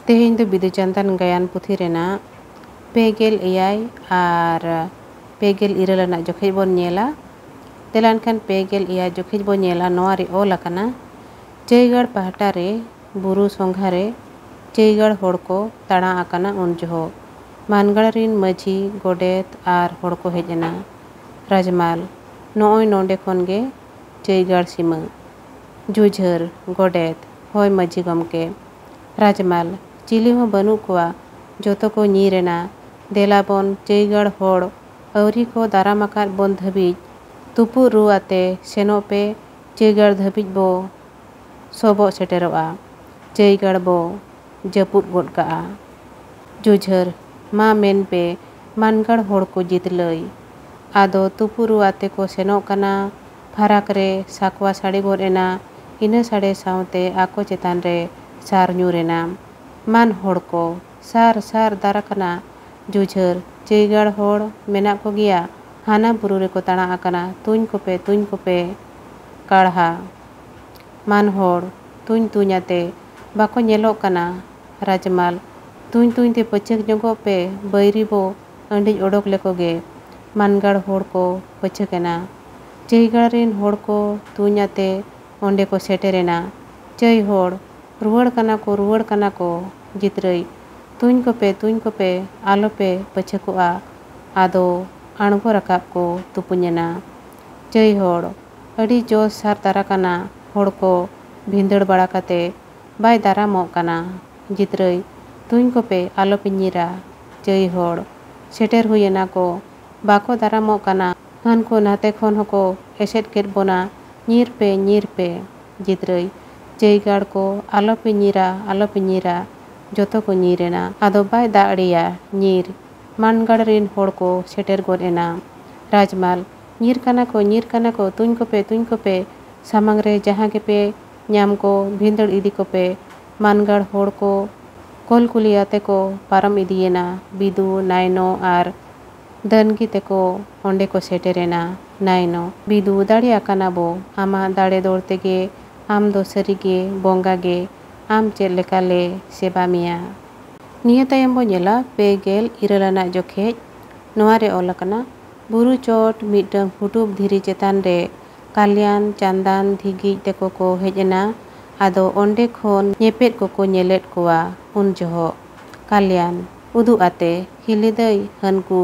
तेहेñ दो बिदु चांदन गायन पुथी रेना पेगेल एयाय आर पेगेल इरल ना जोखेज बोन नेला तेलान खान पेगेल एयाय जोखेज बोन नेला नोआ रे ऑल अकाना चैगड़ पाहटा रे बुरु सोंघा रे चैगड़ होड़ को ताड़ा अकाना उन जोहो मानगड़ रिन मझी गोडेत आर होड़ को हेज एना राजमाल नोय नोंडे खोन गे चैगड़ सीमा जुझर गोडेत होय मझी गमके राजमाल चिली हो बनू कुआ जोतो को नीरेना देलाबन चैगड़ होड़ अवरी को दारामाकार बोन धबीज तुपु रुआते सेनो पे चैगड़ धबीज बो सोबो सेटेरोआ चैगड़ बो जपुद गोद काआ जुझर मा मेन पे मानगड़ होड़ को जित लई आदो तुपु रुआते को सेनो कना फराक रे साकवा साड़ी गोद एना इना साड़े सावते आको चेतान रे सार ᱧᱩᱨᱮᱱᱟ मान होड़ को सार सार दाराकना जुझर चैगड़ होड़ मेना को गिया हाना बुरु रे को ताड़ा आकना तुñ कोपे काढ़ा मान होड़ तुñ तुñाते बाको नेलो कना राजमाल तुñ ते पचक जोगो पे बैरी बो अंडिज ओडोक लेको गे मानगड़ होड़ को पचकेना चैगड़ रिन होड़ को तुñाते ओंडे को सेटेरेना चै होड़ रुवड़ कना को जितरई तुñ कोपे आलोपे पछकुआ आदो आणगो रकाब को तुपुñेना चै होड़ अड़ी जोश सार दाराकना होड़ को भिंदड़ बड़ा कते बाय दारामोग कना जितरई तुñ कोपे आलोपे ᱧᱤᱨᱟ चै होड़ सेटेर हुयेना को बाको दारामोग कना हन को नाते खोन हको एसेट केट बोना ᱧᱤᱨ पे जितरई चैगड़ को आलोपे ᱧᱤᱨᱟ जोतो को ᱧᱤᱨᱮᱱᱟ आदो बाय दाड़िया ᱧᱤᱨ मानगड़ रिन होड़ को सेटेर गोद एना राजमाल ᱧᱤᱨ कना को तुñ कोपे सामंग रे जहाँ के पे ᱧाम को भिंदड़ इदी को पे मानगड़ होड़ को कोल कुलियाते को पारम इदियेना बिदु नायनो आर दनगी ते को ओंडे को सेटेरेना नायनो बिदु दाड़िया कना बो आमा दाड़े दौड़ते गे आम दो सरीगे बोंगा गे आम चेद लेकाले सेबा मिया निया तायम बो नेला पेगेल इरलाना जोखेज नोआ रे ऑल अकाना बुरु चोट मिदम हुटुब धीरी चेतान रे कालियान चांदान धिगिज तेको को हेजना आदो ओंडे खोन ñेपेद को ñेलेद कोआ उन जोहो कालियान उदु आते हिलिदई हनकु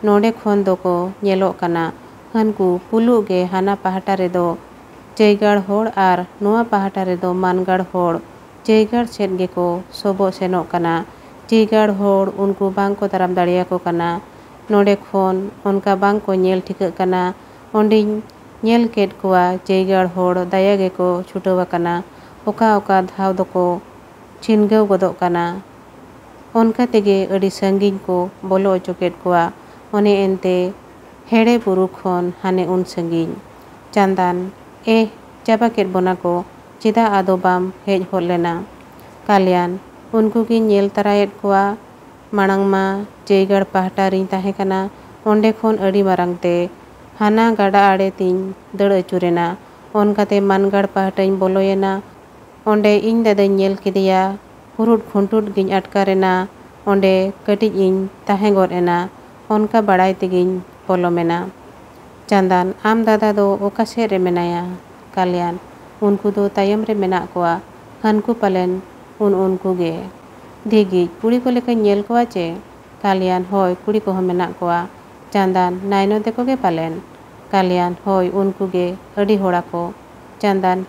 नोंडे खोन दो को ñेलो कना हनकु पुलु गे हाना पाहटा रे दो चैगड़ होड़ आर नोआ पाहटा रे दो मानगड़ होड़ चैगड़ सेट गे को सोबो सेनो कना चैगड़ होड़ उनको बांग को दाराम दाड़िया को कना नोंडे खोन उनका बांग को ñेल ठिक कना ओंडिन ñेल केट कुआ चैगड़ होड़ दाया गे को छुटवा कना ओका धाव दो को छिनगव गोदो कना उनका तेगे अड़ी संगीन को बोलो ओचो केट कुआ ओने एनते हेड़े बुरु खोन हाने उन संगीन चांदान चाबा केट बोना को चिदा आदो बाम हेज हो लेना कालियान उनको की ñेल तरायेद कुआ मांग मा चैगड़ पाहटा रिन ताहे कना ओंडे खोन अड़ी मारंगते हाना गाड़ा आड़े तीन दड़ अचुरेना ओनकाते मानगड़ पाहटाइन बोलोयेना ओंडे इन दादाई ñेल किदिया हुरुट खुंटुट गिन अटकारेना ओंडे कटिज इन ताहे गोद एना ओनका बड़ाई तेगिन बोलोमेना चांदान आम दादा दो ओका सेद रे मेनाया कालियान उनको दो तायम रे मेना कोआ हनकु पालेन उनको गे धिगिज कुड़ी को लेकर ñेल कोआ चे कालियान होय कुड़ी को मेना कोआ चांदान नायनो देखो गे पालेन कालियान होय उनको गे अड़ी होड़ा को चांदान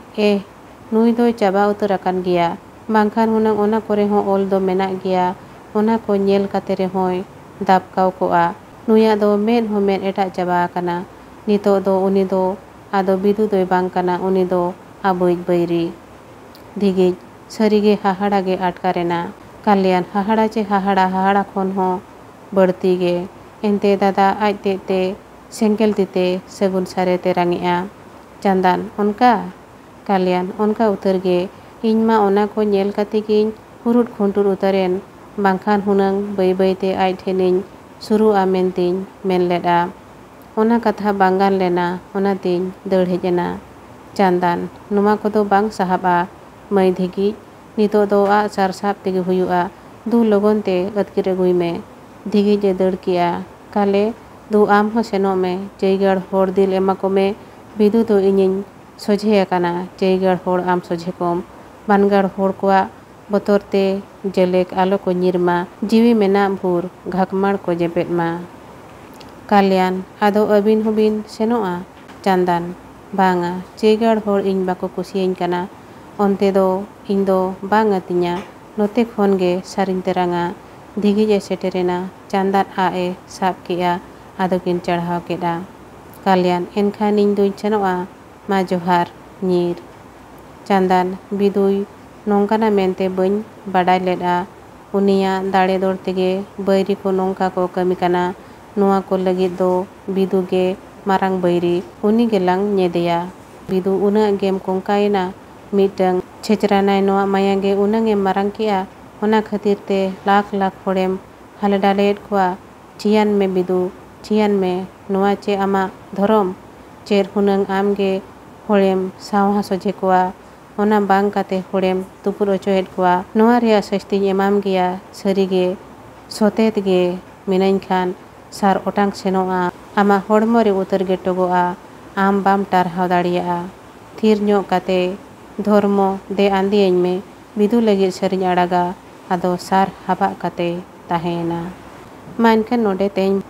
नुई दो चाबा उतर अकान गिया बांखान हुनंग ओना कोरे हो ओल दो मेना गिया ओना को ñेल काते रे होय दाबकाव कोआ नुया दो मेन हो मेन एटा चाबा अकाना नितो दो उनी दो आदो बिदु दोय बांग कना उनी दो आबुज बैरी धिगिज सरीगे हाहाड़ा गे आटकारेना कालियान हाहाड़ा चे हाहाड़ा खोन हो बढ़ती गे एनते दादा आज ते सेंगेल तीते सगुन सारे ते रांगिया चांदान उनका कालियान उनका उतर गे इनमा ओना को ñेल काती गिन हुरुट खुंटुर उतरेन बांखान हुनंग बै ते आज ठेनिन सुरु आमेंतिन मेन लेदा ओना कथा बांगान लेना ओना तीन दड़ हेजना चांदान नुमा को दो बांग साहबा मई धिगी नितो दो आग सार साब तेगे हुयुआ दू लगन ते अतकिर अगुई में धिगिज ए दड़ किया काले दू आम हो सेनो में जयगढ़ होड़ दिल एमा को में बिदु दो इनिन सोझे अकाना जयगढ़ होड़ आम सोझे कोम बानगढ़ होड़ कोआ बतोर ते जलेक आलो को निर्मा जीवी मेना भूर घाकमाड़ को जेपेट मा काल्यान आदो अबिन होबिन सेनोआ चांदान बांगा जयगढ़ होड़ इन बाको कुसियाइन काना onte do ᱤᱧ ᱫᱚ ᱵᱟᱝ ᱟᱹᱛᱤᱧᱟ ᱱᱚᱛᱮ ᱠᱷᱚᱱ ᱜᱮ ᱥᱟᱨᱤᱧ ᱛᱮᱨᱟᱝᱟ ᱫᱤᱜᱷᱤᱡ ᱮ ᱥᱮᱴᱮᱨᱮᱱᱟ ᱪᱟᱸᱫᱟᱱ ᱟᱜ ᱮ ᱥᱟᱵ ᱠᱮᱜᱼᱟ ᱟᱫᱚ ᱠᱤᱱ ᱪᱟᱲᱦᱟᱣ ᱠᱮᱫᱟ ᱠᱟᱞᱭᱟᱱ ᱮᱱᱠᱷᱟᱱ ᱤᱧ ᱫᱩᱧ ᱥᱮᱱᱚᱜᱼᱟ ᱢᱟ ᱡᱚᱦᱟᱨ ᱧᱤᱨ ᱪᱟᱸᱫᱟᱱ ᱵᱤᱫᱩᱭ ᱱᱚᱝᱠᱟᱱᱟ ᱢᱮᱱᱛᱮ ᱵᱟᱹᱧ ᱵᱟᱰᱟᱭ ᱞᱮᱫᱼᱟ ᱩᱱᱤᱭᱟᱜ ᱫᱟᱲᱮ ᱫᱚᱲ ᱛᱮᱜᱮ ᱵᱟᱹᱭᱨᱤ ᱠᱚ ᱱᱚᱝᱠᱟ ᱠᱚ ᱠᱟᱹᱢᱤ ᱠᱟᱱᱟ ᱱᱚᱣᱟ ᱠᱚ ᱞᱟᱹᱜᱤᱫ ᱫᱚ ᱵᱤᱫᱩ ᱜᱮ ᱢᱟᱨᱟᱝ ᱵᱟᱹᱭᱨᱤ ᱩᱱᱤ ᱜᱮᱞᱟᱝ ᱧᱮᱫᱮᱭᱟ ᱵᱤᱫᱩ ᱩᱱᱟᱹᱜ ᱜᱮᱢ ᱠᱚᱝᱠᱟᱭᱮᱱᱟ ᱢᱤᱫᱴᱟᱝ ᱪᱷᱮᱪᱨᱟᱱᱟᱭ ᱱᱚᱣᱟ ᱢᱟᱭᱟᱝ ᱜᱮ ᱩᱱᱟᱹᱝ ᱮ ᱢᱟᱨᱟᱝ ᱠᱮᱜᱼᱟ ᱚᱱᱟ ᱠᱷᱟᱹᱛᱤᱨ te ᱞᱟᱠᱷ ᱞᱟᱠᱷ ᱦᱚᱲᱮᱢ ᱦᱟᱞᱮ ᱰᱟᱞᱮᱭᱮᱫ ᱠᱚᱣᱟ ᱪᱤᱭᱟᱱ ᱢᱮ ᱵᱤᱫᱩ ᱪᱤᱭᱟᱱ ᱢᱮ ᱱᱚᱣᱟ ᱪᱮ ᱟᱢᱟᱜ ᱫᱷᱚᱨᱚᱢ ᱪᱮᱫ ᱦᱩᱱᱟᱹᱝ ᱟᱢ ᱜᱮ ᱦᱚᱲᱮᱢ ᱥᱟᱶᱦᱟ ᱥᱚᱡᱷᱮ ᱠᱚᱣᱟ ᱚᱱᱟ ᱵᱟᱝ ᱠᱟᱛᱮ ᱦᱚᱲᱮᱢ ᱛᱩᱯᱩᱫ ᱚᱪᱚᱭᱮᱫ ᱠᱚᱣᱟ ᱱᱚᱣᱟ ᱨᱮᱭᱟᱜ ᱥᱟᱹᱥᱛᱤᱧ ᱮᱢᱟᱢ ᱜᱮᱭᱟ ᱥᱟᱹᱨᱤᱜᱮ ᱥᱚᱛᱮᱛ ᱜᱮ ᱢᱤᱱᱟᱹᱧ ᱠᱷᱟᱱ ᱥᱟᱨ ᱚᱴᱟᱝ ᱥᱮᱱᱚᱜᱼᱟ ᱟᱢᱟᱜ ᱦᱚᱲᱢᱚ ᱨᱮ ᱩᱛᱟᱹᱨ ᱜᱮ ᱴᱚᱜᱚᱜᱼᱟ ᱟᱢ ᱵᱟᱢ ᱴᱟᱨᱦᱟᱣ ᱫᱟᱲᱮᱭᱟᱜᱼᱟ ᱛᱷᱤᱨ ᱧᱚᱜ ᱠᱟᱛᱮ ᱫᱷᱚᱨᱢᱚ ᱫᱮ ᱟᱸᱫᱮᱭᱟᱹᱧ ᱢᱮ ᱵᱤᱫᱩ ᱞᱟᱹᱜᱤᱫ ᱥᱟᱹᱨᱤᱧ ᱟᱲᱟᱜᱟ ᱟᱫᱚ ᱥᱟᱨ ᱦᱟᱵᱟᱜ ᱠᱟᱛᱮ ᱛᱟᱦᱮᱸᱭᱮᱱᱟ ᱢᱟ ᱮᱱᱠᱷᱟᱱ ᱱᱚᱰᱮ ᱛᱮᱦᱮᱧ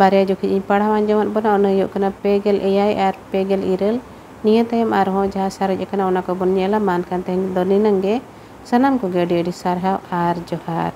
ᱵᱟᱨᱭᱟ ᱡᱚᱠᱷᱮᱡ ᱤᱧ ᱯᱟᱲᱦᱟᱣ ᱟᱸᱡᱚᱢᱟᱫ ᱵᱚᱱᱟ ᱚᱱᱟ ᱦᱩᱭᱩᱜ ᱠᱟᱱᱟ 54 ᱟᱨ 57 ᱱᱤᱭᱟᱹ ᱛᱟᱭᱚᱢ ᱟᱨᱦᱚᱸ ᱡᱟᱦᱟᱸ ᱥᱟᱨᱮᱡ ᱟᱠᱟᱱᱟ ᱚᱱᱟ ᱠᱚᱵᱚᱱ ᱧᱮᱞᱟ ᱢᱟ ᱮᱱᱠᱷᱟᱱ ᱛᱮᱦᱮᱧ ᱫᱚ ᱱᱤᱱᱟᱹᱝ ᱜᱮ ᱥᱟᱱᱟᱢ ᱠᱚᱜᱮ ᱟᱹᱰᱤ ᱟᱹᱰᱤ ᱥᱟᱨᱦᱟᱣ ᱟᱨ ᱡᱚᱦᱟᱨ